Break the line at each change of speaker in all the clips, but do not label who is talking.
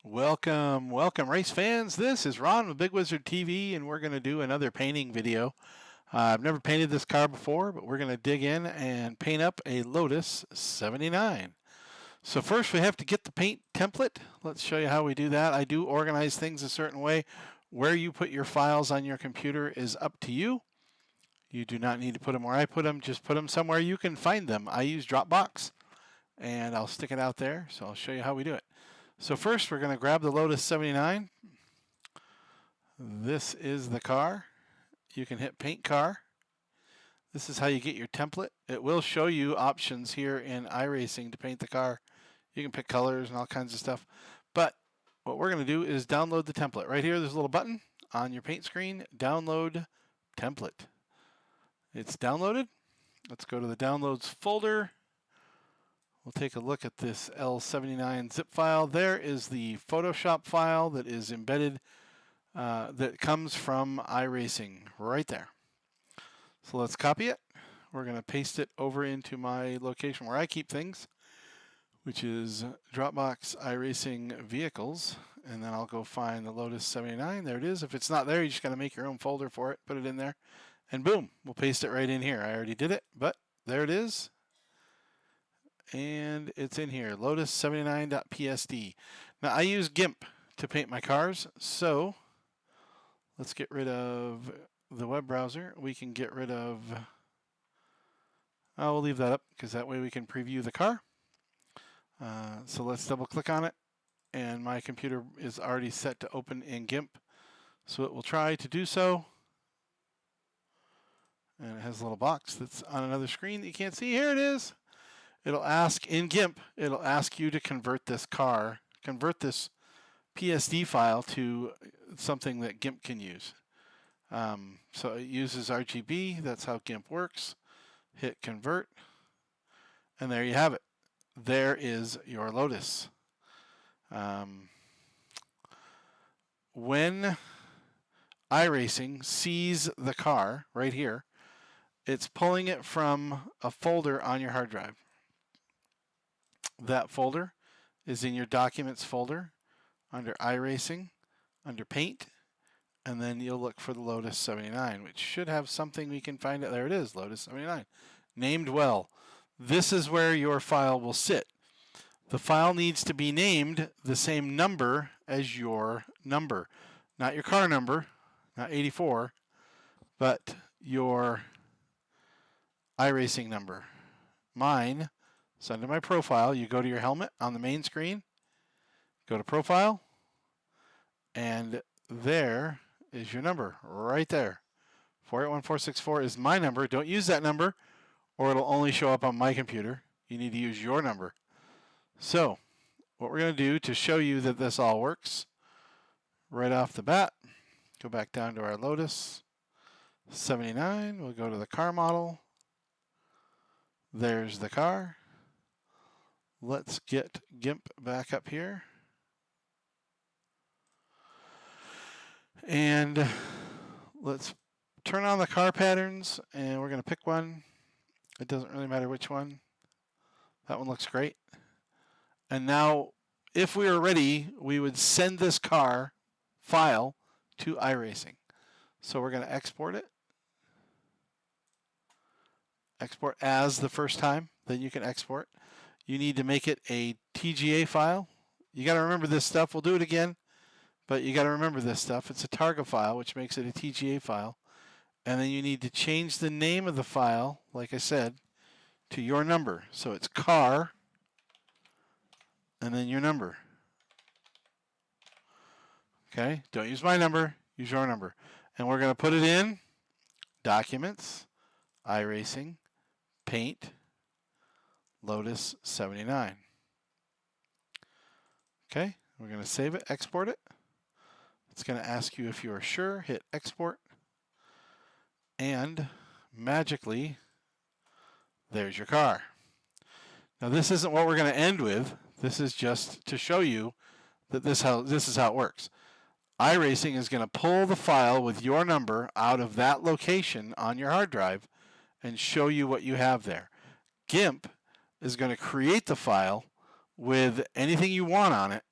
Welcome race fans. This is Ron with Bigg Wizurd TV, and we're going to do another painting video. I've never painted this car before, but we're going to dig in and paint up a Lotus 79. So first we have to get the paint template. Let's show you how we do that. I do organize things a certain way. Where you put your files on your computer is up to you. You do not need to put them where I put them. Just put them somewhere you can find them. I use Dropbox, and I'll stick it out there. So I'll show you how we do it. So first we're going to grab the Lotus 79. This is the car. You can hit Paint Car. This is how you get your template. It will show you options here in iRacing to paint the car. You can pick colors and all kinds of stuff. But what we're going to do is download the template. Right here, there's a little button on your paint screen, Download Template. It's downloaded. Let's go to the Downloads folder. We'll take a look at this L79 zip file. There is the Photoshop file that is embedded, that comes from iRacing right there. So let's copy it. We're going to paste it over into my location where I keep things, which is Dropbox iRacing Vehicles. And then I'll go find the Lotus 79. There it is. If it's not there, you just got to make your own folder for it, put it in there, and boom, we'll paste it right in here. I already did it, but there it is. And it's in here, lotus79.psd. Now I use GIMP to paint my cars, so let's get rid of the web browser. We can get rid of, we'll leave that up because that way we can preview the car. So let's double click on it, and my computer is already set to open in GIMP, so it will try to do so. And it has a little box that's on another screen that you can't see. Here it is. It'll ask in GIMP, it'll ask you to convert this PSD file to something that GIMP can use. So it uses RGB, that's how GIMP works. Hit convert, and there you have it. There is your Lotus. When iRacing sees the car right here, it's pulling it from a folder on your hard drive. That folder is in your Documents folder under iRacing, under Paint, and then you'll look for the Lotus 79, which should have something we can find it. There it is, Lotus 79. Named well. This is where your file will sit. The file needs to be named the same number as your number. Not your car number, not 84, but your iRacing number. Mine, so under my profile, you go to your helmet on the main screen, go to profile, and there is your number right there. 481464 is my number. Don't use that number or it'll only show up on my computer. You need to use your number. So what we're going to do to show you that this all works, right off the bat, go back down to our Lotus 79. We'll go to the car model. There's the car. Let's get GIMP back up here. And let's turn on the car patterns, and we're going to pick one. It doesn't really matter which one. That one looks great. And now, if we were ready, we would send this car file to iRacing. So we're going to export it. Export as the first time, then you can export. You need to make it a TGA file. You got to remember this stuff. We'll do it again, but you got to remember this stuff. It's a Targa file, which makes it a TGA file. And then you need to change the name of the file, like I said, to your number. So it's car, and then your number. Okay, don't use my number, use your number. And we're going to put it in Documents, iRacing, Paint, Lotus 79. Okay, we're going to save it, export it. It's going to ask you if you are sure, hit export, and magically, there's your car. Now this isn't what we're going to end with. This is just to show you that this is how it works. iRacing is going to pull the file with your number out of that location on your hard drive and show you what you have there. GIMP is going to create the file with anything you want on it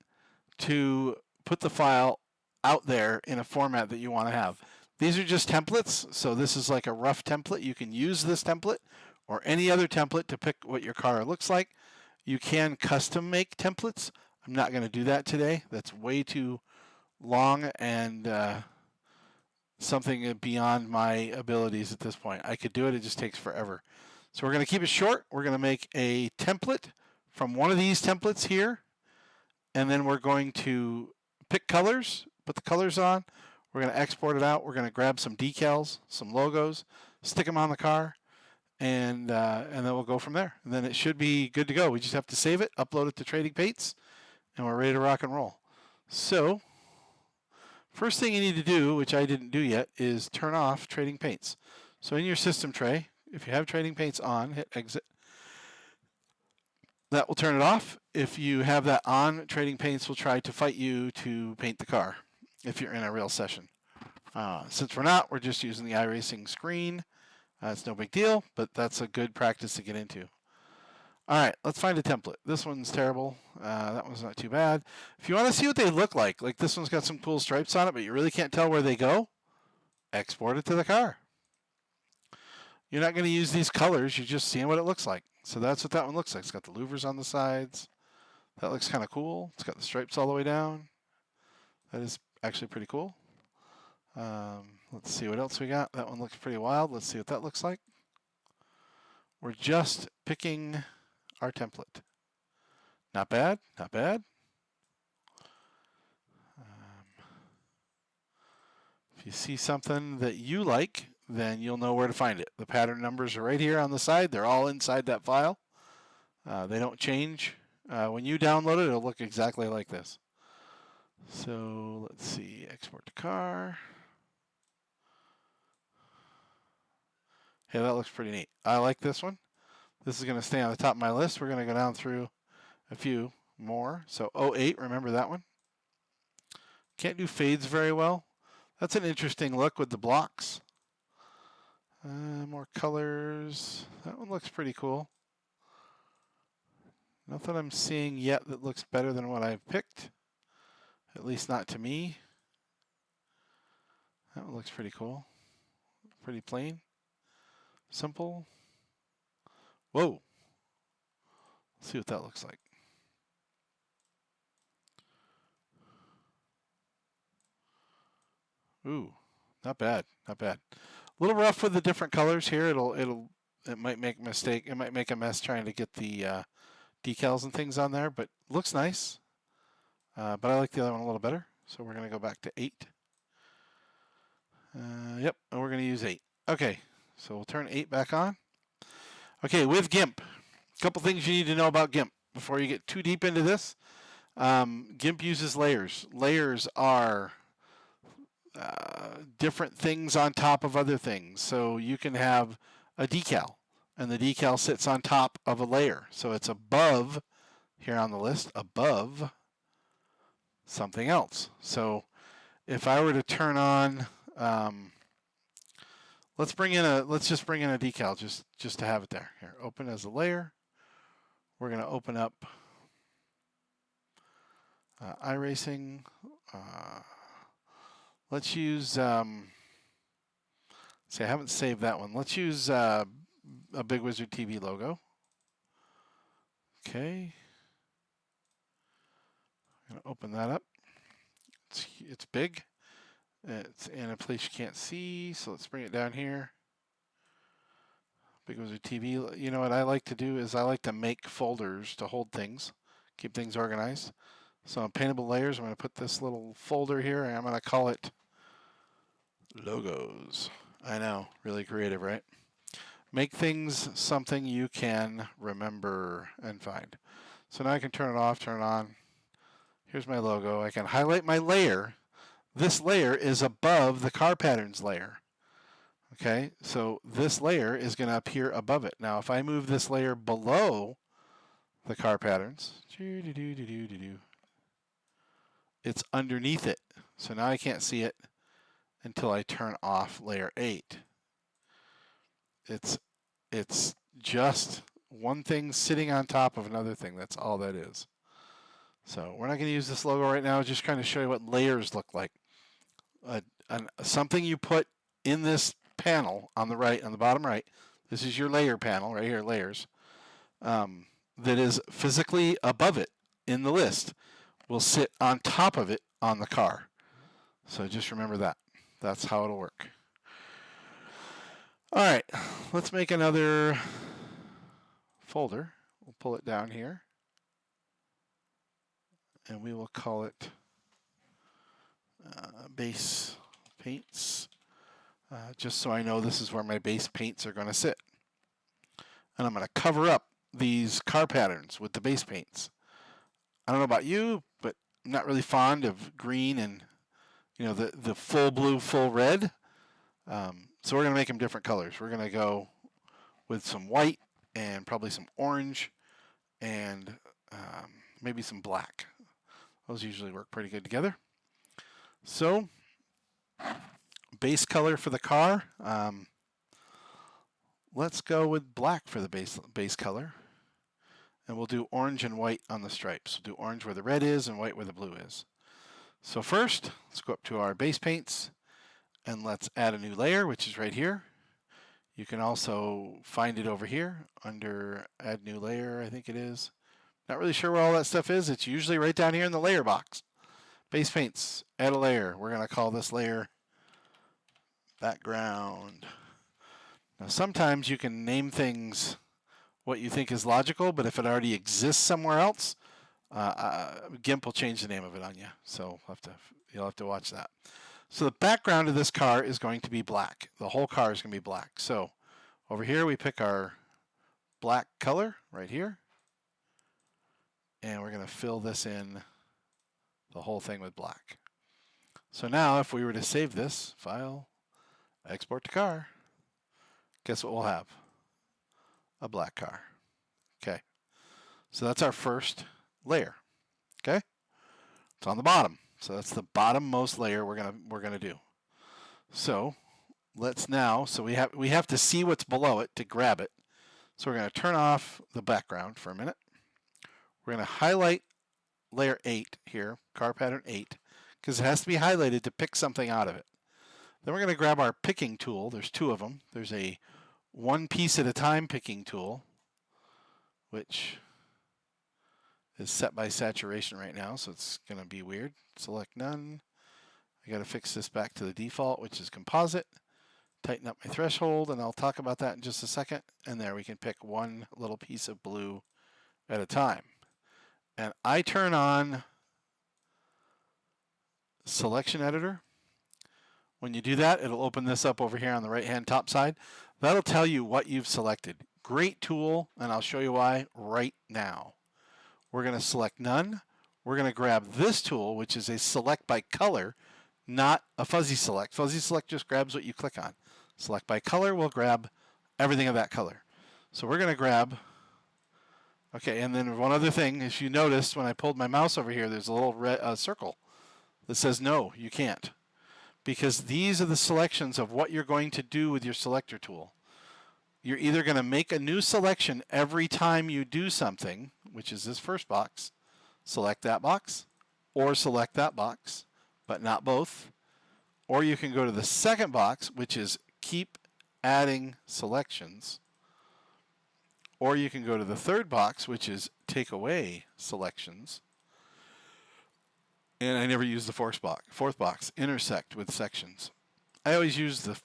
to put the file out there in a format that you want to have. These are just templates, so this is like a rough template. You can use this template or any other template to pick what your car looks like. You can custom make templates. I'm not going to do that today. That's way too long and something beyond my abilities at this point. I could do it, it just takes forever. So we're going to keep it short. We're going to make a template from one of these templates here, and then we're going to pick colors, put the colors on. We're going to export it out. We're going to grab some decals, some logos, stick them on the car, and then we'll go from there. And then it should be good to go. We just have to save it, upload it to Trading Paints, and we're ready to rock and roll. So first thing you need to do, which I didn't do yet, is turn off Trading Paints. So in your system tray, if you have Trading Paints on, hit exit. That will turn it off. If you have that on, Trading Paints will try to fight you to paint the car if you're in a real session. Since we're not, we're just using the iRacing screen. It's no big deal, but that's a good practice to get into. All right, let's find a template. This one's terrible. That one's not too bad. If you want to see what they look like this one's got some cool stripes on it, but you really can't tell where they go, export it to the car. You're not going to use these colors. You're just seeing what it looks like. So that's what that one looks like. It's got the louvers on the sides. That looks kind of cool. It's got the stripes all the way down. That is actually pretty cool. Let's see what else we got. That one looks pretty wild. Let's see what that looks like. We're just picking our template. Not bad, not bad. If you see something that you like, then you'll know where to find it. The pattern numbers are right here on the side. They're all inside that file. They don't change. When you download it, it'll look exactly like this. So let's see, export to car. Hey, that looks pretty neat. I like this one. This is going to stay on the top of my list. We're going to go down through a few more. So 08, remember that one? Can't do fades very well. That's an interesting look with the blocks. More colors. That one looks pretty cool. Nothing I'm seeing yet that looks better than what I've picked. At least not to me. That one looks pretty cool. Pretty plain. Simple. Whoa. Let's see what that looks like. Ooh, not bad, not bad. A little rough with the different colors here. It might make a mistake. It might make a mess trying to get the decals and things on there, but looks nice. But I like the other one a little better. So we're going to go back to 8. Yep, and we're going to use 8. Okay, so we'll turn 8 back on. Okay, with GIMP, a couple things you need to know about GIMP before you get too deep into this. GIMP uses layers. Layers are different things on top of other things. So you can have a decal, and the decal sits on top of a layer. So it's above, here on the list, above something else. So if I were to turn on, let's just bring in a decal just to have it there. Here, open as a layer. We're going to open up iRacing. Let's use, see, I haven't saved that one. Let's use a Bigg Wizurd TV logo. Okay. I'm going to open that up. It's big. It's in a place you can't see, so let's bring it down here. Bigg Wizurd TV. You know what I like to do is I like to make folders to hold things, keep things organized. So on paintable layers, I'm going to put this little folder here, and I'm going to call it logos. I know, really creative, right? Make things something you can remember and find. So now I can turn it off, turn it on. Here's my logo. I can highlight my layer. This layer is above the car patterns layer. Okay, so this layer is going to appear above it. Now, if I move this layer below the car patterns, it's underneath it. So now I can't see it until I turn off layer 8. It's just one thing sitting on top of another thing. That's all that is. So we're not going to use this logo right now, just trying to show you what layers look like. Something you put in this panel on the right, on the bottom right, this is your layer panel right here, layers, that is physically above it in the list, will sit on top of it on the car. So just remember that. That's how it'll work. All right, let's make another folder. We'll pull it down here, and we will call it base paints, just so I know this is where my base paints are going to sit. And I'm going to cover up these car patterns with the base paints. I don't know about you, but I'm not really fond of green and the full blue, full red. So we're going to make them different colors. We're going to go with some white and probably some orange and maybe some black. Those usually work pretty good together. So base color for the car. Let's go with black for the base color. And we'll do orange and white on the stripes. We'll do orange where the red is and white where the blue is. So first, let's go up to our base paints and let's add a new layer, which is right here. You can also find it over here under add new layer, I think it is. Not really sure where all that stuff is. It's usually right down here in the layer box. Base paints, add a layer. We're going to call this layer background. Now sometimes you can name things what you think is logical, but if it already exists somewhere else, GIMP will change the name of it on you. So you'll have to watch that. So the background of this car is going to be black. The whole car is going to be black. So over here we pick our black color right here. And we're going to fill this in the whole thing with black. So now if we were to save this, file, export to car, guess what we'll have? A black car. Okay. So that's our first layer. Okay? It's on the bottom. So that's the bottommost layer we're gonna do. So let's now, we have to see what's below it to grab it. So we're gonna turn off the background for a minute. We're gonna highlight layer 8 here, car pattern 8, because it has to be highlighted to pick something out of it. Then we're gonna grab our picking tool. There's two of them. There's a one piece at a time picking tool, which is set by saturation right now, so it's going to be weird. Select none. I got to fix this back to the default, which is composite. Tighten up my threshold, and I'll talk about that in just a second. And there we can pick one little piece of blue at a time. And I turn on Selection Editor. When you do that, it'll open this up over here on the right-hand top side. That'll tell you what you've selected. Great tool, and I'll show you why right now. We're going to select none. We're going to grab this tool, which is a select by color, not a fuzzy select. Fuzzy select just grabs what you click on. Select by color will grab everything of that color. So we're going to grab, okay, and then one other thing, if you noticed when I pulled my mouse over here, there's a little red circle that says no, you can't. Because these are the selections of what you're going to do with your selector tool. You're either going to make a new selection every time you do something, which is this first box, select that box, or select that box, but not both. Or you can go to the second box, which is keep adding selections. Or you can go to the third box, which is take away selections. And I never use the fourth box, intersect with sections. I always use the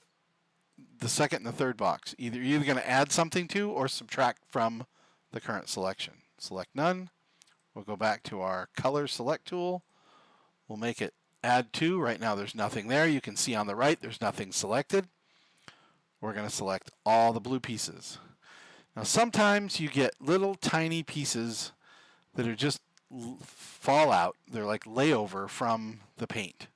second and the third box. You're either going to add something to or subtract from the current selection. Select none. We'll go back to our color select tool. We'll make it add to. Right now there's nothing there. You can see on the right there's nothing selected. We're going to select all the blue pieces. Now sometimes you get little tiny pieces that are just fallout. They're like layover from the paint.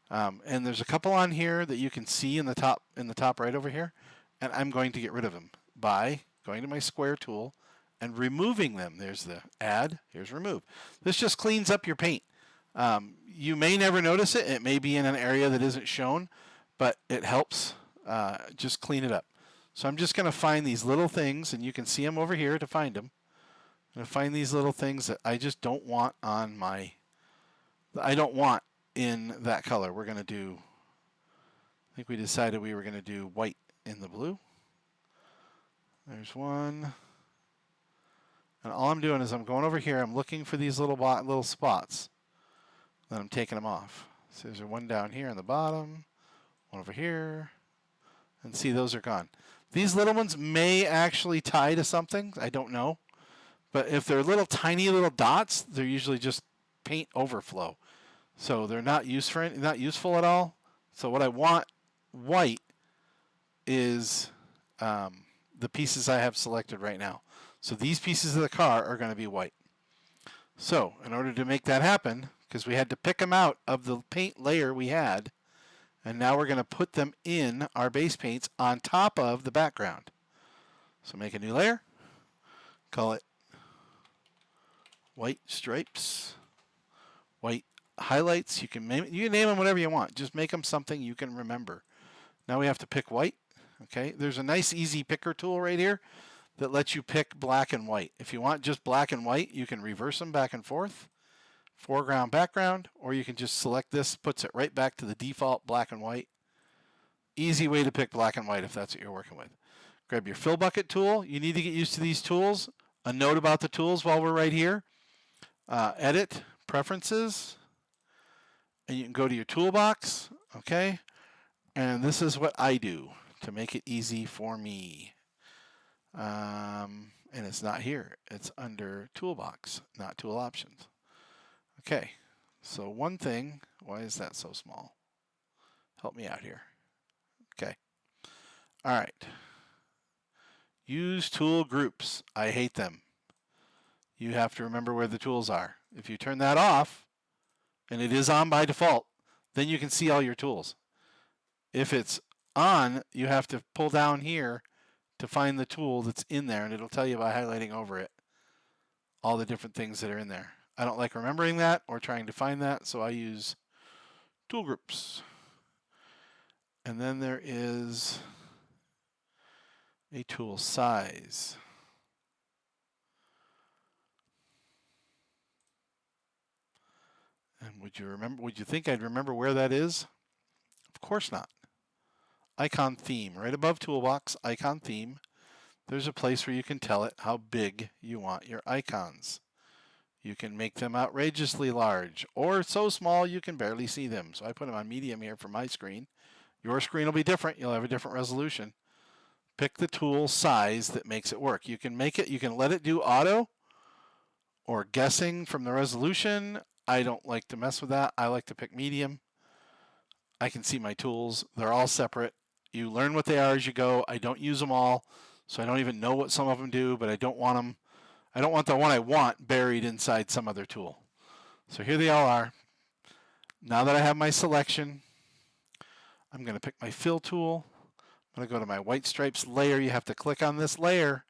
And there's a couple on here that you can see in the top right over here, and I'm going to get rid of them by going to my square tool and removing them. There's the add, here's remove. This just cleans up your paint. You may never notice it. It may be in an area that isn't shown, but it helps just clean it up. So I'm just going to find these little things, and you can see them over here to find them. I'm going to find these little things that I just don't want on I don't want in that color. We're going to do, I think we decided we were going to do white in the blue. There's one. And all I'm doing is I'm going over here, I'm looking for these little spots. Then I'm taking them off. So there's one down here on the bottom, one over here, and see, those are gone. These little ones may actually tie to something, I don't know. But if they're little tiny little dots, they're usually just paint overflow. So they're not useful at all. So what I want white is the pieces I have selected right now. So these pieces of the car are going to be white. So in order to make that happen, because we had to pick them out of the paint layer we had, and now we're going to put them in our base paints on top of the background. So make a new layer, call it white stripes, white highlights. You can name them whatever you want. Just make them something you can remember. Now we have to pick white. Okay, there's a nice easy picker tool right here that lets you pick black and white. If you want just black and white, you can reverse them back and forth, foreground, background, or you can just select this, puts it right back to the default black and white. Easy way to pick black and white if that's what you're working with. Grab your fill bucket tool. You need to get used to these tools. A note about the tools while we're right here. Edit, preferences, and you can go to your toolbox, okay? And this is what I do to make it easy for me. And it's not here. It's under toolbox, not tool options. Okay, so one thing, why is that so small? Help me out here. Okay, all right. Use tool groups. I hate them. You have to remember where the tools are. If you turn that off, and it is on by default, then you can see all your tools. If it's on, you have to pull down here to find the tool that's in there, and it'll tell you by highlighting over it all the different things that are in there. I don't like remembering that or trying to find that, so I use tool groups. And then there is a tool size. And would you think I'd remember where that is? Of course not. Icon theme, right above toolbox, icon theme. There's a place where you can tell it how big you want your icons. You can make them outrageously large or so small you can barely see them. So I put them on medium here for my screen. Your screen will be different. You'll have a different resolution. Pick the tool size that makes it work. You can let it do auto or guessing from the resolution. I don't like to mess with that. I like to pick medium. I can see my tools. They're all separate. You learn what they are as you go. I don't use them all, so I don't even know what some of them do, but I don't want them. I don't want the one I want buried inside some other tool. So here they all are. Now that I have my selection, I'm going to pick my fill tool. I'm going to go to my white stripes layer. You have to click on this layer,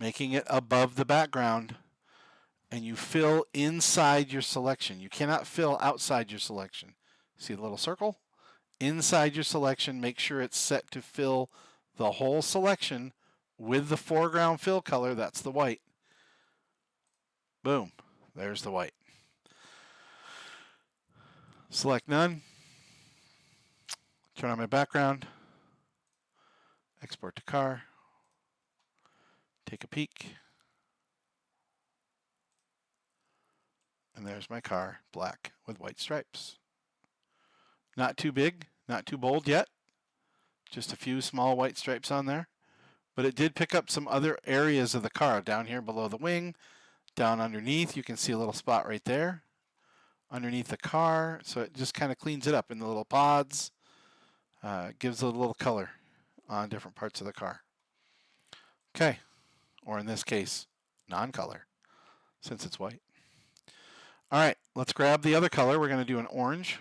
making it above the background, and you fill inside your selection. You cannot fill outside your selection. See the little circle? Inside your selection, make sure it's set to fill the whole selection with the foreground fill color. That's the white. Boom. There's the white. Select none. Turn on my background. Export to car. Take a peek. And there's my car, black with white stripes. Not too big, not too bold yet. Just a few small white stripes on there. But it did pick up some other areas of the car. Down here below the wing, down underneath, you can see a little spot right there. Underneath the car, so it just kind of cleans it up in the little pods. Gives a little color on different parts of the car. Okay, or in this case, non-color, since it's white. All right, let's grab the other color. We're going to do an orange.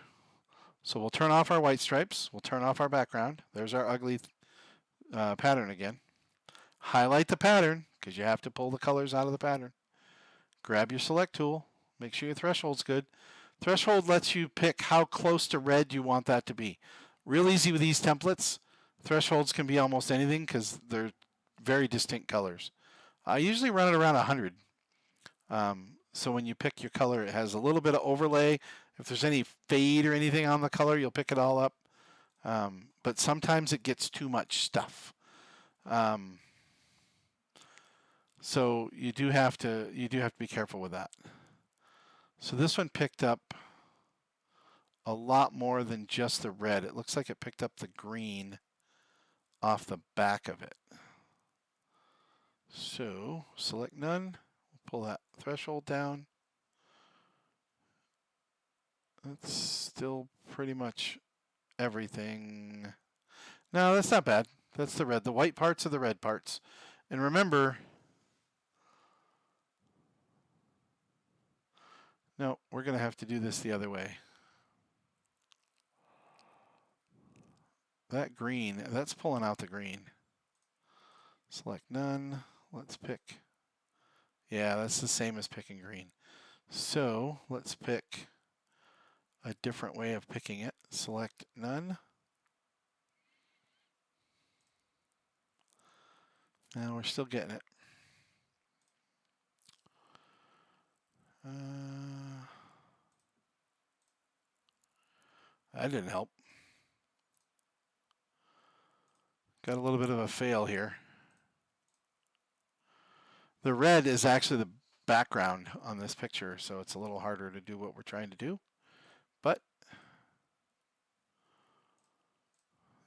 So we'll turn off our white stripes. We'll turn off our background. There's our ugly pattern again. Highlight the pattern, because you have to pull the colors out of the pattern. Grab your select tool. Make sure your threshold's good. Threshold lets you pick how close to red you want that to be. Real easy with these templates. Thresholds can be almost anything because they're very distinct colors. I usually run it around 100. So when you pick your color, it has a little bit of overlay. If there's any fade or anything on the color, you'll pick it all up. But sometimes it gets too much stuff. So you do have to be careful with that. So this one picked up a lot more than just the red. It looks like it picked up the green off the back of it. So select none. Pull that threshold down. That's still pretty much everything. No, that's not bad. That's the red. The white parts are the red parts. And remember, no, we're going to have to do this the other way. That green, that's pulling out the green. Select none. Let's pick. Yeah, that's the same as picking green. So let's pick a different way of picking it. Select none. Now we're still getting it. That didn't help. Got a little bit of a fail here. The red is actually the background on this picture, so it's a little harder to do what we're trying to do. But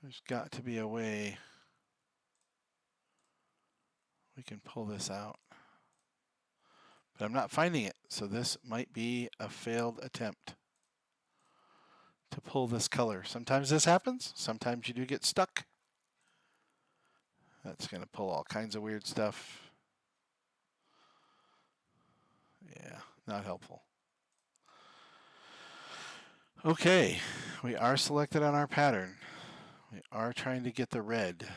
there's got to be a way we can pull this out. But I'm not finding it, so this might be a failed attempt to pull this color. Sometimes this happens. Sometimes you do get stuck. That's going to pull all kinds of weird stuff. Yeah, not helpful. Okay, we are selected on our pattern. We are trying to get the red.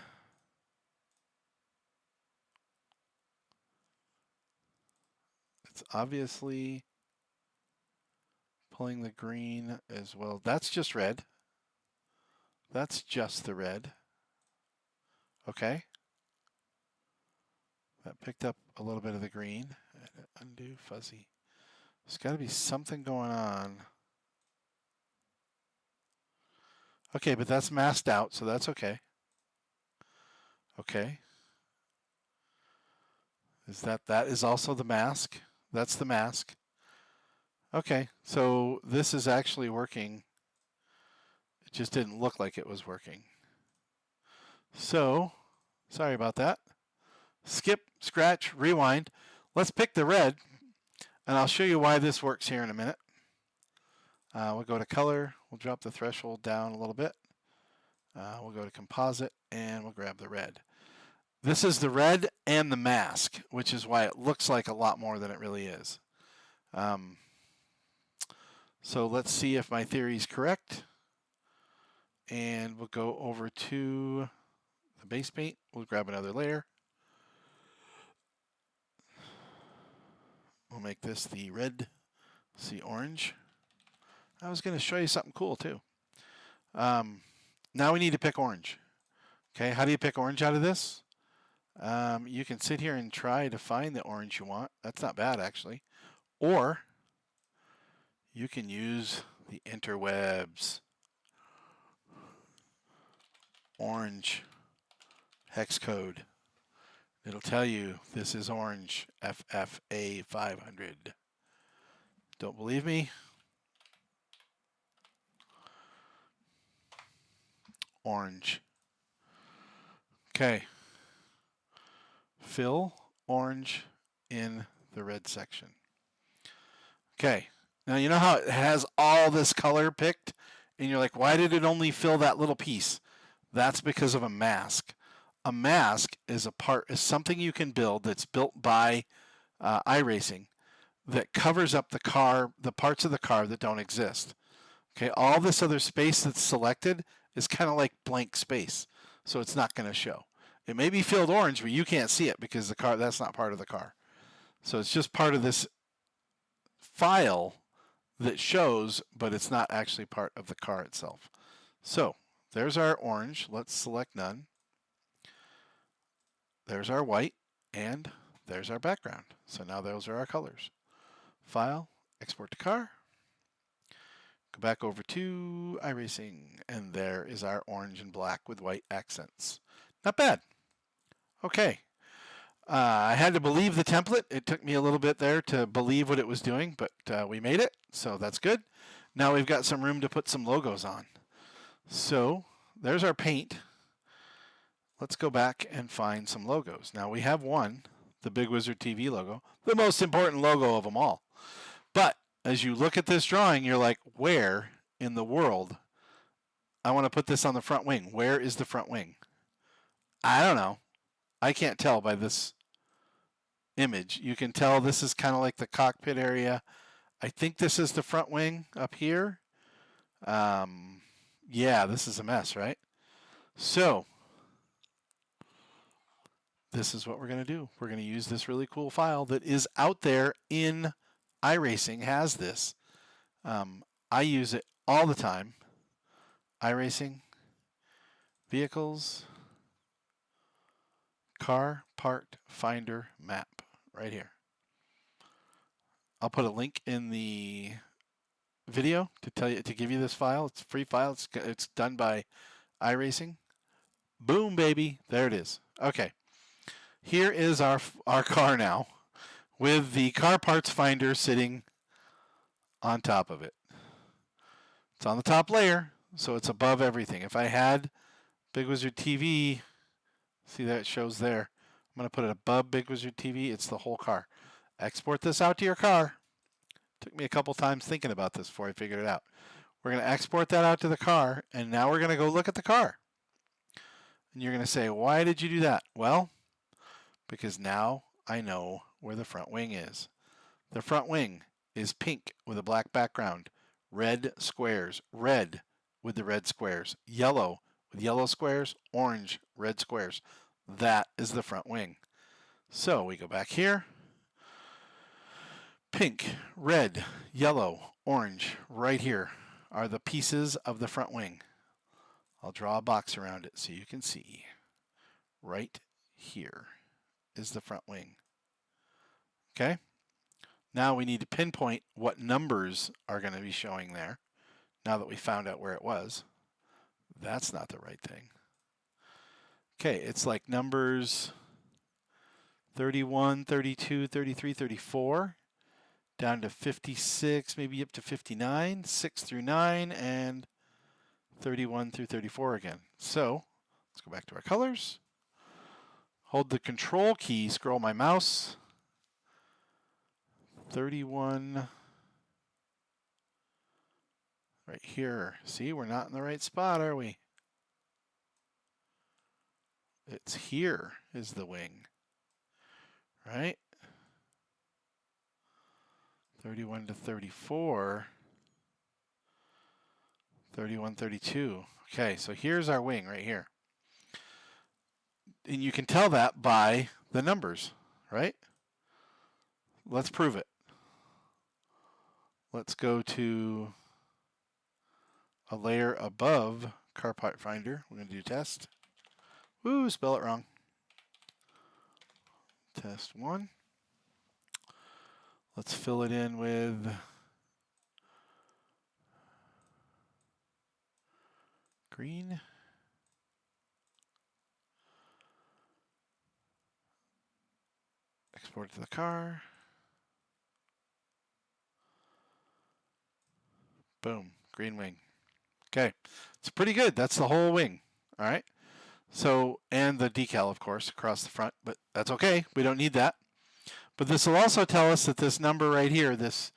It's obviously pulling the green as well. That's just red. That's just the red. Okay. That picked up a little bit of the green. Undo fuzzy. There's got to be something going on. Okay, but that's masked out, so that's okay. Okay. That is also the mask? That's the mask. Okay, so this is actually working. It just didn't look like it was working. So, sorry about that. Skip, scratch, rewind. Let's pick the red, and I'll show you why this works here in a minute. We'll go to color. We'll drop the threshold down a little bit. We'll go to composite, and we'll grab the red. This is the red and the mask, which is why it looks like a lot more than it really is. So let's see if my theory is correct. And we'll go over to the base paint. We'll grab another layer. We'll make this the red, see orange. I was going to show you something cool too. Now we need to pick orange. Okay, how do you pick orange out of this? You can sit here and try to find the orange you want. That's not bad actually. Or you can use the interwebs. Orange hex code. It'll tell you this is orange, FFA 500. Don't believe me? Orange. Okay. Fill orange in the red section. Okay. Now you know how it has all this color picked? And you're like, why did it only fill that little piece? That's because of a mask. A mask is something you can build that's built by iRacing that covers up the parts of the car that don't exist. Okay, all this other space that's selected is kind of like blank space, so it's not going to show. It may be filled orange, but you can't see it because that's not part of the car. So it's just part of this file that shows, but it's not actually part of the car itself. So there's our orange. Let's select none. There's our white, and there's our background. So now those are our colors. File, export to car. Go back over to iRacing, and there is our orange and black with white accents. Not bad. Okay. I had to believe the template. It took me a little bit there to believe what it was doing, but we made it, so that's good. Now we've got some room to put some logos on. So there's our paint. Let's go back and find some logos. Now we have one, the Bigg Wizurd TV logo, the most important logo of them all. But as you look at this drawing, you're like, where in the world? I want to put this on the front wing. Where is the front wing? I don't know. I can't tell by this image. You can tell this is kind of like the cockpit area. I think this is the front wing up here. Yeah, this is a mess, right? So this is what we're going to do. We're going to use this really cool file that is out there in iRacing, has this. I use it all the time. iRacing, vehicles, car part finder map, right here. I'll put a link in the video to give you this file. It's a free file. It's done by iRacing. Boom, baby. There it is. Okay. Here is our car now with the car parts finder sitting on top of it. It's on the top layer, so it's above everything. If I had Bigg Wizurd TV, see that it shows there. I'm going to put it above Bigg Wizurd TV. It's the whole car. Export this out to your car. Took me a couple times thinking about this before I figured it out. We're going to export that out to the car, and now we're going to go look at the car. And you're going to say, why did you do that? Well, because now I know where the front wing is. The front wing is pink with a black background, red squares, red with the red squares, yellow with yellow squares, orange, red squares. That is the front wing. So we go back here. Pink, red, yellow, orange, right here are the pieces of the front wing. I'll draw a box around it so you can see. Right here is the front wing. Okay? Now we need to pinpoint what numbers are going to be showing there. Now that we found out where it was. That's not the right thing. Okay, it's like numbers 31, 32, 33, 34, down to 56, maybe up to 59, 6 through 9, and 31 through 34 again. So let's go back to our colors. Hold the control key, scroll my mouse. 31 right here. See, we're not in the right spot, are we? It's here is the wing, right? 31 to 34, 31, 32. Okay, so here's our wing right here. And you can tell that by the numbers, right? Let's prove it. Let's go to a layer above Car Part Finder. We're going to do test. Woo, spell it wrong. Test 1. Let's fill it in with green. Export it to the car. Boom, green wing. Okay, it's pretty good. That's the whole wing. All right. So, and the decal, of course, across the front, but that's okay. We don't need that. But this will also tell us that this number right here, this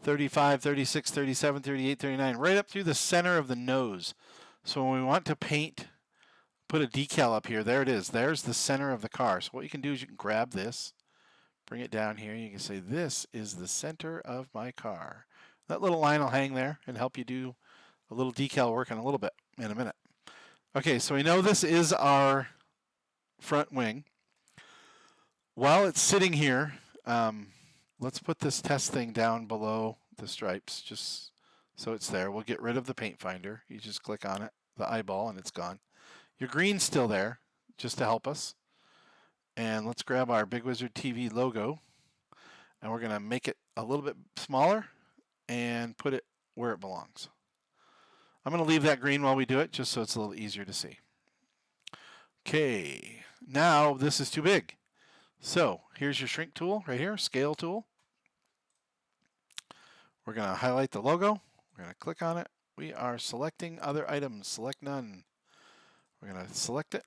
35, 36, 37, 38, 39, right up through the center of the nose. So when we want to paint, put a decal up here, there it is. There's the center of the car. So what you can do is you can grab this, bring it down here. You can say, this is the center of my car. That little line will hang there and help you do a little decal work in a little bit, in a minute. Okay, so we know this is our front wing. While it's sitting here, let's put this test thing down below the stripes, just so it's there. We'll get rid of the paint finder. You just click on it, the eyeball, and it's gone. Your green's still there, just to help us. And let's grab our Bigg Wizurd TV logo, and we're going to make it a little bit smaller and put it where it belongs. I'm going to leave that green while we do it, just so it's a little easier to see. Okay, now this is too big. So here's your shrink tool right here, scale tool. We're going to highlight the logo. We're going to click on it. We are selecting other items. Select none. We're going to select it.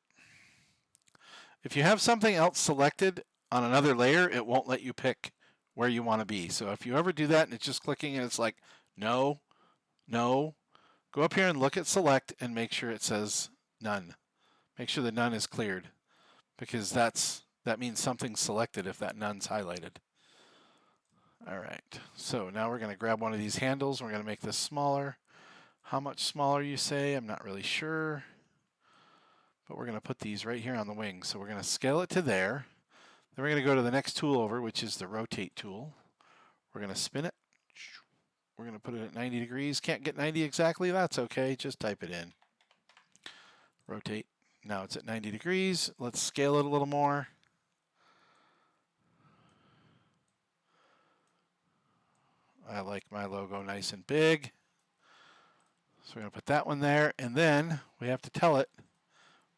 If you have something else selected on another layer, it won't let you pick where you want to be. So if you ever do that and it's just clicking and it's like, no, no, go up here and look at select and make sure it says none. Make sure the none is cleared, because that means something's selected if that none's highlighted. All right, so now we're going to grab one of these handles. We're going to make this smaller. How much smaller, you say? I'm not really sure. But we're going to put these right here on the wing. So we're going to scale it to there. Then we're going to go to the next tool over, which is the rotate tool. We're going to spin it. We're going to put it at 90 degrees. Can't get 90 exactly. That's okay. Just type it in. Rotate. Now it's at 90 degrees. Let's scale it a little more. I like my logo nice and big. So we're going to put that one there. And then we have to tell it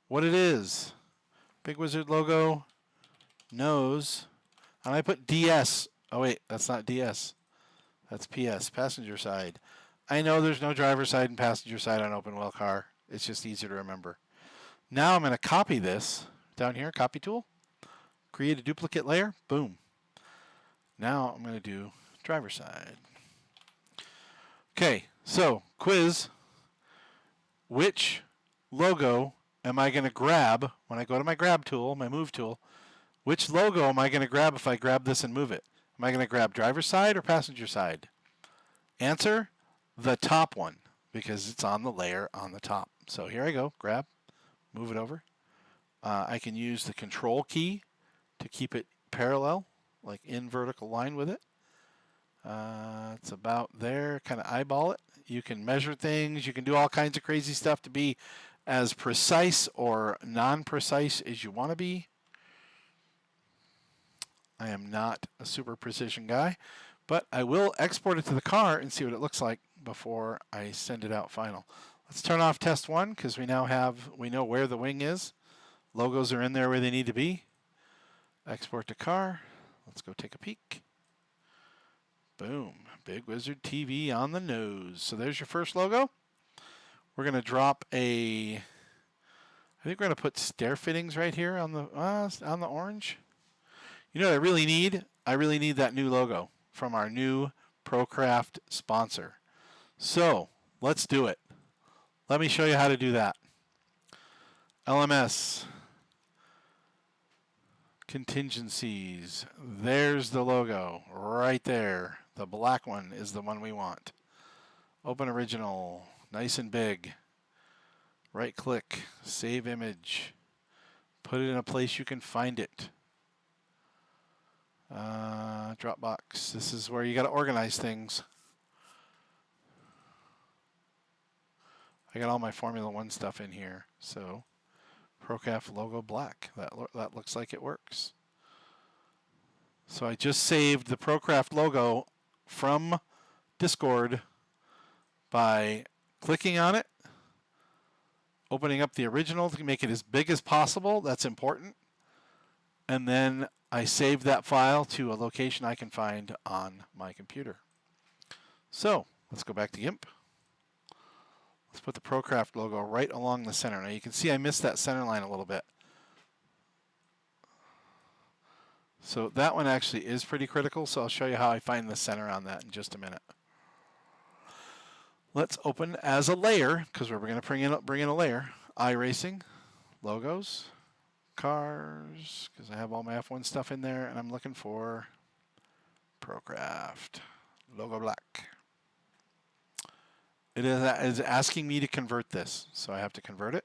what it is. Bigg Wizurd logo, nose. And I put DS. Oh, wait, that's not DS. That's PS, passenger side. I know there's no driver side and passenger side on open wheel car. It's just easier to remember. Now I'm going to copy this down here, copy tool. Create a duplicate layer. Boom. Now I'm going to do driver side. Okay, so quiz. Which logo am I going to grab when I go to my grab tool, my move tool? Which logo am I going to grab if I grab this and move it? Am I going to grab driver's side or passenger side? Answer, the top one, because it's on the layer on the top. So here I go, grab, move it over. I can use the control key to keep it parallel, like in vertical line with it. It's about there, kind of eyeball it. You can measure things. You can do all kinds of crazy stuff to be as precise or non-precise as you want to be. I am not a super precision guy, but I will export it to the car and see what it looks like before I send it out final. Let's turn off test one, because we know where the wing is. Logos are in there where they need to be. Export to car. Let's go take a peek. Boom. Bigg Wizurd TV on the nose. So there's your first logo. We're going to drop I think we're going to put stair fittings right here on the orange. You know what I really need? I really need that new logo from our new ProCraft sponsor. So let's do it. Let me show you how to do that. LMS. Contingencies. There's the logo right there. The black one is the one we want. Open original. Nice and big. Right click. Save image. Put it in a place you can find it. Dropbox. This is where you got to organize things. I got all my Formula One stuff in here. So ProCraft logo black. That looks like it works. So I just saved the ProCraft logo from Discord by clicking on it, opening up the original to make it as big as possible. That's important. And then I saved that file to a location I can find on my computer. So let's go back to GIMP. Let's put the ProCraft logo right along the center. Now you can see I missed that center line a little bit. So that one actually is pretty critical, so I'll show you how I find the center on that in just a minute. Let's open as a layer, because we're going to bring in a layer. iRacing, logos, cars, because I have all my F1 stuff in there, and I'm looking for ProCraft, logo black. It is asking me to convert this, so I have to convert it.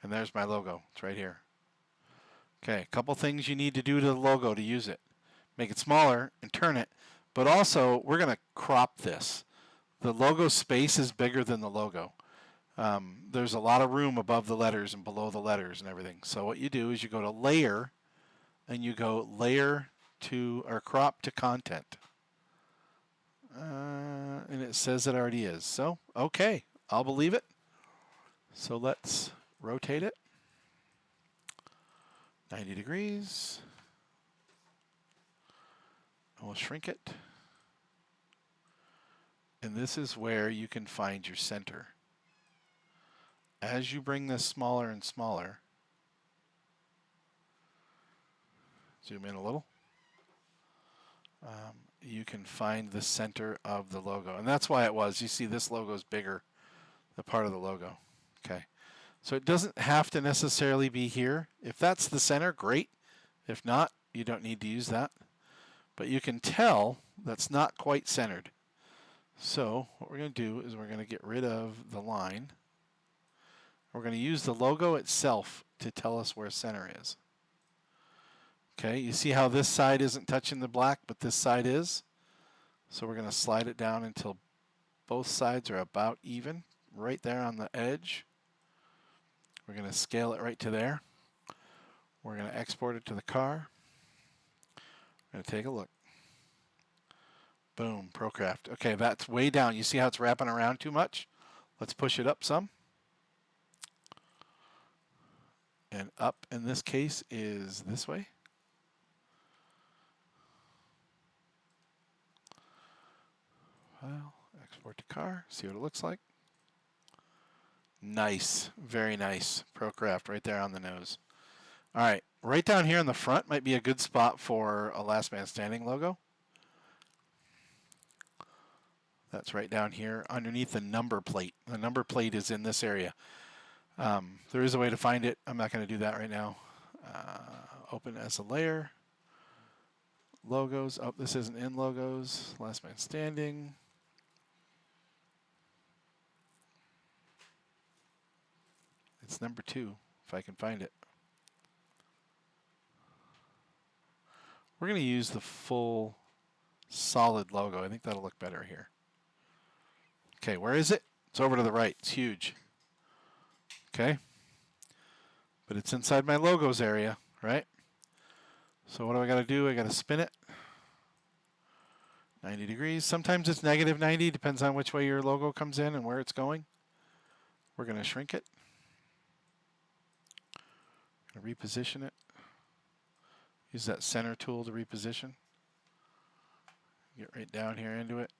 And there's my logo. It's right here. Okay, a couple things you need to do to the logo to use it. Make it smaller and turn it, but also we're going to crop this. The logo space is bigger than the logo. There's a lot of room above the letters and below the letters and everything. So what you do is you go to Layer, and you go Layer to, or Crop to Content. And it says it already is. So, okay, I'll believe it. So let's rotate it 90 degrees. And we'll shrink it. And this is where you can find your center. As you bring this smaller and smaller, zoom in a little, you can find the center of the logo. And that's why it was. You see this logo is bigger, the part of the logo. Okay. So it doesn't have to necessarily be here. If that's the center, great. If not, you don't need to use that. But you can tell that's not quite centered. So what we're going to do is we're going to get rid of the line. We're going to use the logo itself to tell us where center is. Okay, you see how this side isn't touching the black, but this side is? So we're going to slide it down until both sides are about even, right there on the edge. We're going to scale it right to there. We're going to export it to the car. We're going to take a look. Boom, ProCraft. Okay, that's way down. You see how it's wrapping around too much? Let's push it up some. And up in this case is this way. File, export to car, see what it looks like. Nice, very nice. ProCraft right there on the nose. All right, right down here in the front might be a good spot for a Last Man Standing logo. That's right down here underneath the number plate. The number plate is in this area. There is a way to find it. I'm not going to do that right now. Open as a layer. Logos. Oh, this isn't in logos. Last Man Standing. It's number 2, if I can find it. We're going to use the full solid logo. I think that'll look better here. Okay, where is it? It's over to the right. It's huge. Okay. But it's inside my logos area, right? So what do I got to do? I got to spin it 90 degrees. Sometimes it's negative 90. Depends on which way your logo comes in and where it's going. We're going to shrink it. Reposition it. Use that center tool to reposition. Get right down here into it.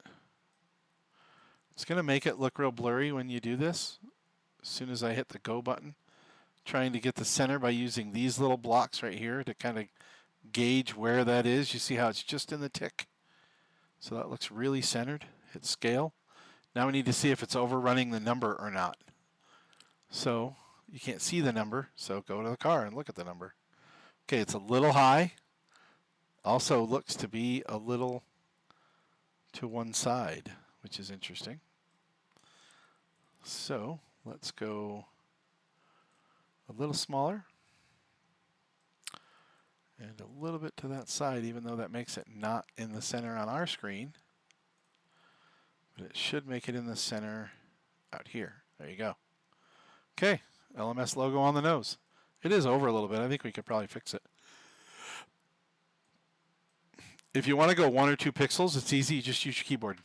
It's going to make it look real blurry when you do this. As soon as I hit the go button, trying to get the center by using these little blocks right here to kind of gauge where that is. You see how it's just in the tick? So that looks really centered. Hit scale. Now we need to see if it's overrunning the number or not. So you can't see the number, so go to the car and look at the number. Okay, it's a little high. Also looks to be a little to one side, which is interesting. So let's go a little smaller and a little bit to that side, even though that makes it not in the center on our screen. But it should make it in the center out here. There you go. Okay. LMS logo on the nose. It is over a little bit. I think we could probably fix it. If you want to go 1 or 2 pixels, it's easy. You just use your keyboard.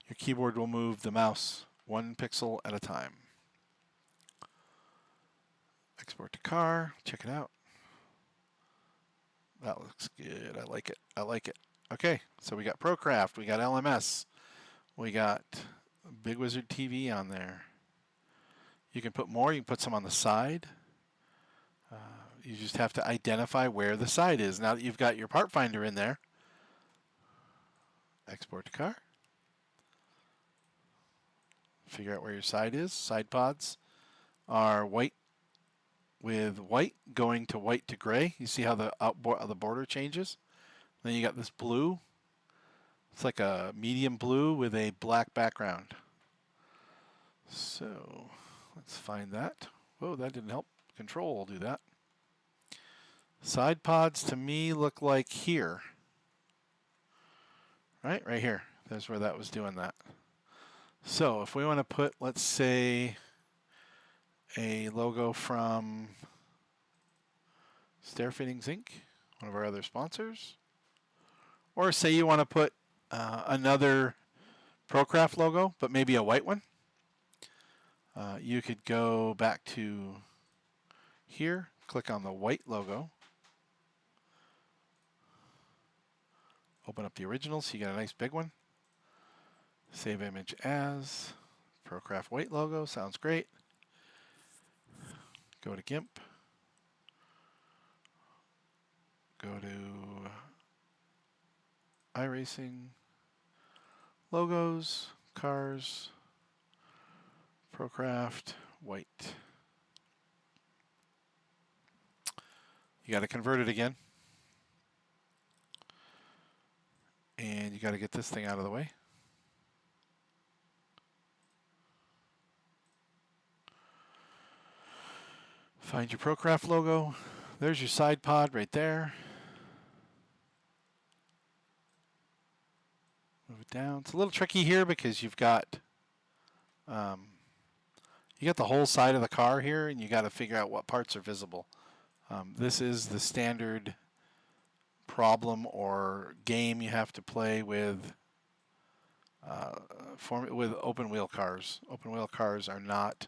Your keyboard will move the mouse 1 pixel at a time. Export to car. Check it out. That looks good. I like it. I like it. Okay, so we got ProCraft. We got LMS. We got Bigg Wizurd TV on there. You can put more. You can put some on the side. You just have to identify where the side is. Now that you've got your part finder in there, export to car. Figure out where your side is. Side pods are white with white going to white to gray. You see how the border changes? Then you got this blue. It's like a medium blue with a black background. So let's find that. Whoa, that didn't help. Control will do that. Side pods to me look like here. Right here. That's where that was doing that. So if we want to put, let's say, a logo from Stair Fittings Inc., one of our other sponsors, or say you want to put another ProCraft logo, but maybe a white one, you could go back to here, click on the white logo, open up the original so you get a nice big one, save image as, ProCraft white logo, sounds great. Go to GIMP, go to iRacing, logos, cars, ProCraft, white. You got to convert it again. And you got to get this thing out of the way. Find your ProCraft logo. There's your side pod right there. Move it down. It's a little tricky here because you've got the whole side of the car here, and you got to figure out what parts are visible. This is the standard problem or game you have to play with open wheel cars. Open wheel cars are not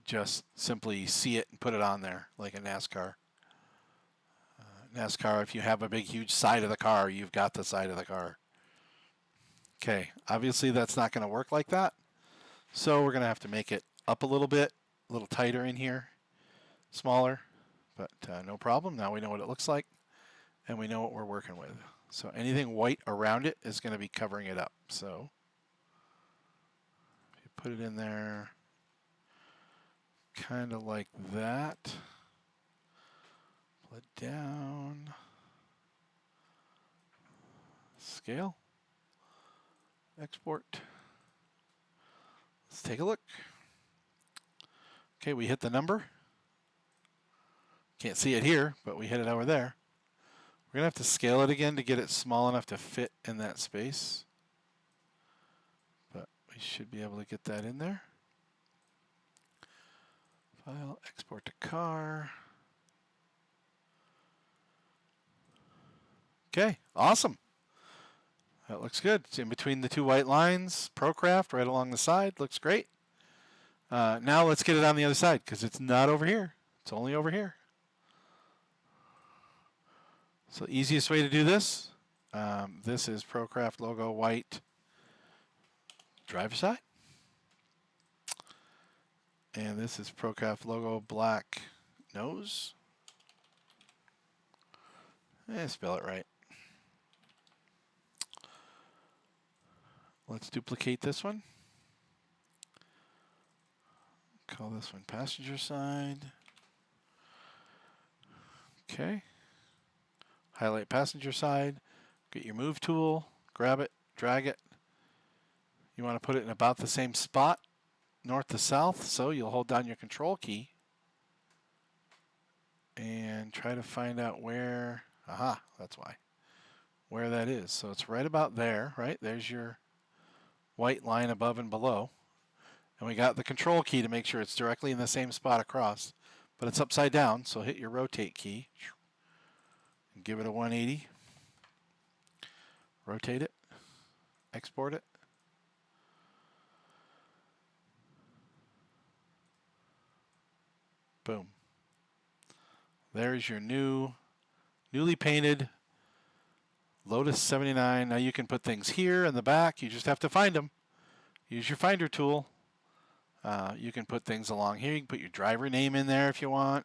just simply see it and put it on there like a NASCAR. NASCAR, if you have a big, huge side of the car, you've got the side of the car. Okay, obviously that's not going to work like that. So we're going to have to make it up a little bit, a little tighter in here, smaller, but no problem. Now we know what it looks like, and we know what we're working with. So anything white around it is going to be covering it up. So if you put it in there kind of like that, pull it down, scale, export. Let's take a look. Okay, we hit the number. Can't see it here, but we hit it over there. We're going to have to scale it again to get it small enough to fit in that space. But we should be able to get that in there. File, export to car. Okay, awesome. That looks good. It's in between the two white lines. ProCraft right along the side. Looks great. Now let's get it on the other side because it's not over here. It's only over here. So the easiest way to do this, this is ProCraft logo white driver side. And this is ProCraft logo black nose. Spell it right. Let's duplicate this one. Call this one passenger side. Okay. Highlight passenger side. Get your move tool. Grab it. Drag it. You want to put it in about the same spot, north to south. So you'll hold down your control key and try to find out where. Aha, that's why. Where that is. So it's right about there, right? There's your white line above and below. And we got the control key to make sure it's directly in the same spot across. But it's upside down, so hit your rotate key. And give it a 180. Rotate it. Export it. Boom. There's your newly painted Lotus 79. Now you can put things here in the back. You just have to find them. Use your finder tool. You can put things along here. You can put your driver name in there if you want.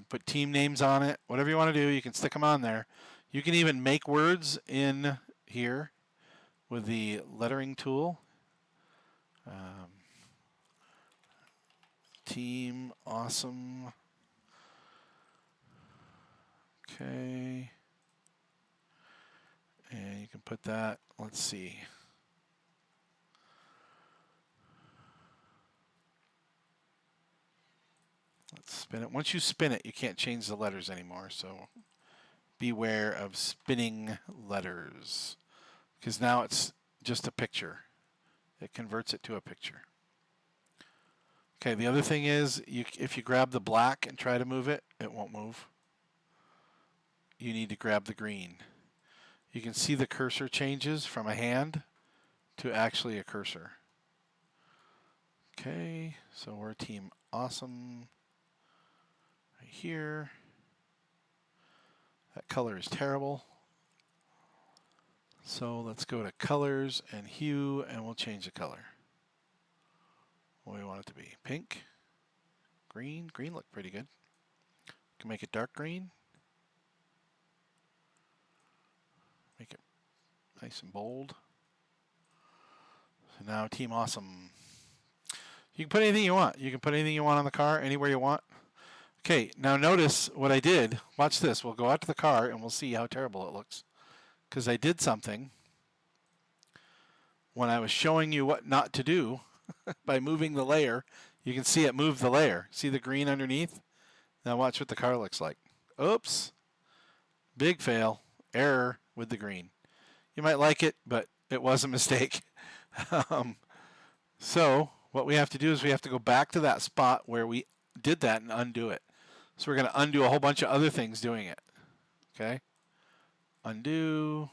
Put team names on it. Whatever you want to do, you can stick them on there. You can even make words in here with the lettering tool. Team awesome. Okay. And you can put that, let's see. Let's spin it. Once you spin it, you can't change the letters anymore, so beware of spinning letters because now it's just a picture. It converts it to a picture. Okay, the other thing is, if you grab the black and try to move it, it won't move. You need to grab the green. You can see the cursor changes from a hand to actually a cursor. Okay, so we're Team Awesome right here. That color is terrible. So let's go to colors and hue, and we'll change the color. What do we want it to be? Pink, green. Green looked pretty good. Can make it dark green. Make it nice and bold. So now Team Awesome. You can put anything you want. You can put anything you want on the car, anywhere you want. Okay, now notice what I did. Watch this. We'll go out to the car and we'll see how terrible it looks. Because I did something when I was showing you what not to do by moving the layer. You can see it move the layer. See the green underneath? Now watch what the car looks like. Oops. Big fail. Error with the green. You might like it, but it was a mistake. So what we have to do is we have to go back to that spot where we did that and undo it. So we're going to undo a whole bunch of other things doing it. Okay? Undo.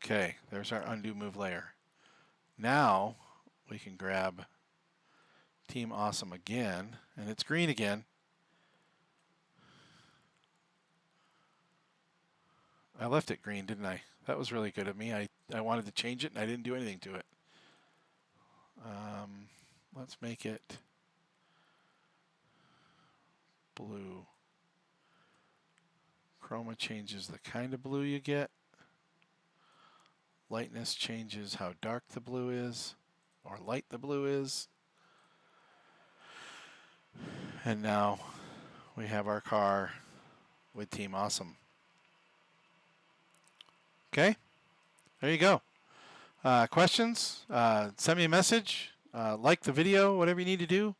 Okay, there's our undo move layer. Now we can grab Team Awesome again, and it's green again. I left it green, didn't I? That was really good of me. I wanted to change it, and I didn't do anything to it. Let's make it blue. Chroma changes the kind of blue you get. Lightness changes how dark the blue is, or light the blue is. And now we have our car with Team Awesome. Okay, there you go. Questions? Send me a message. Like the video, whatever you need to do.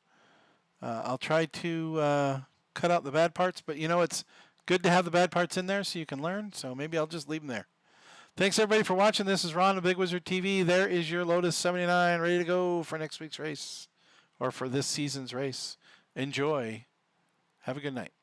I'll try to cut out the bad parts, but you know, it's good to have the bad parts in there so you can learn, so maybe I'll just leave them there. Thanks everybody for watching. This is Ron of Bigg Wizurd TV. There is your Lotus 79 ready to go for next week's race, or for this season's race. Enjoy. Have a good night.